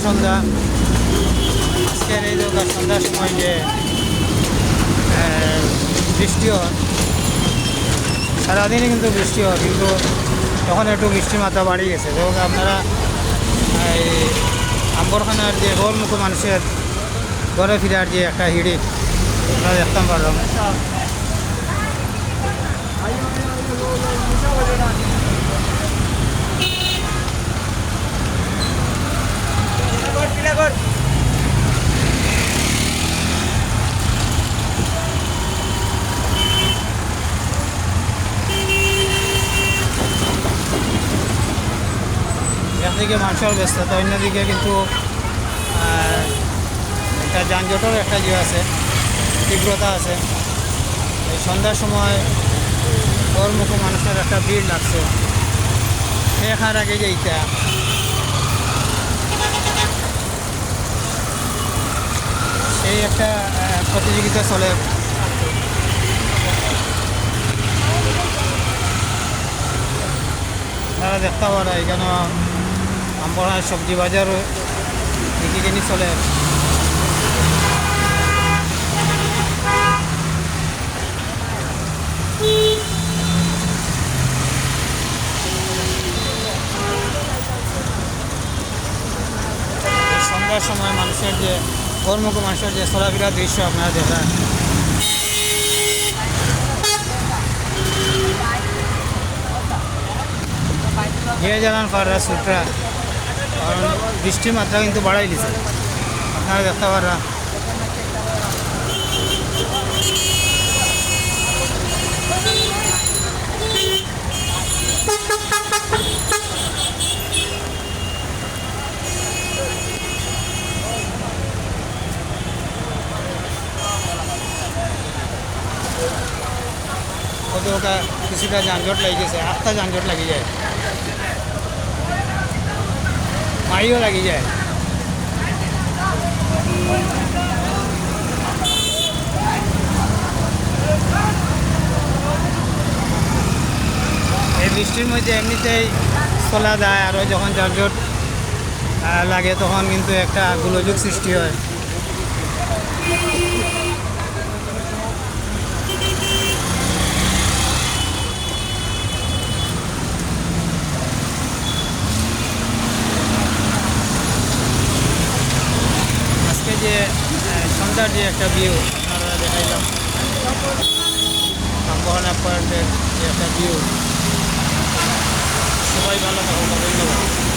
সন্ধ্যা। আজকের এই সন্ধ্যার সময় যে বৃষ্টি হয়, সারাদিনই কিন্তু বৃষ্টি হয়, কিন্তু তখন একটু বৃষ্টির মাত্রা বাড়ি গেছে। তো আপনারা এই আম্বরখানার যে গোলমুখ মানুষের ঘরে ফিরার যে একটা হিড়ি আমরা দেখতাম পারলাম। একদিকে মানুষের ব্যস্ততা, অন্যদিকে কিন্তু একটা যানজটের একটা আছে, তীব্রতা আছে। এই সন্ধ্যার সময় গরমুখ মানুষের একটা ভিড় লাগছে। এখান আগে যে এইটা সেই একটা প্রতিযোগিতা চলে। তারা দেখতে পারা এখানে আমরা সবজি বাজারও দেখি কিনি চলে। সন্ধ্যার সময় মানুষের যে কর্মক মানুষের যে চলাফেরার দৃশ্য আপনারা দেখেন। যে জানান পাররা সুটরা, কারণ বৃষ্টির মাত্রা কিন্তু বাড়াই দিছে, আপনারা দেখতে পাররা। ওটা কিছুটা যানজট লাগি গেছে, আটটা যানজট লাগি যায়, মাইও লাগি যায়। এই বৃষ্টির মধ্যে এমনিতেই চলা যায়, আরও যখন যানজট লাগে তখন কিন্তু একটা গোলযোগ সৃষ্টি হয়। আজকে যে সন্ধ্যার যে একটা ভিউ আপনারা দেখাইলাম, আম্বরখানা পয়েন্টের যে একটা ভিউ। সবাই ভালো থাকুন, ধন্যবাদ।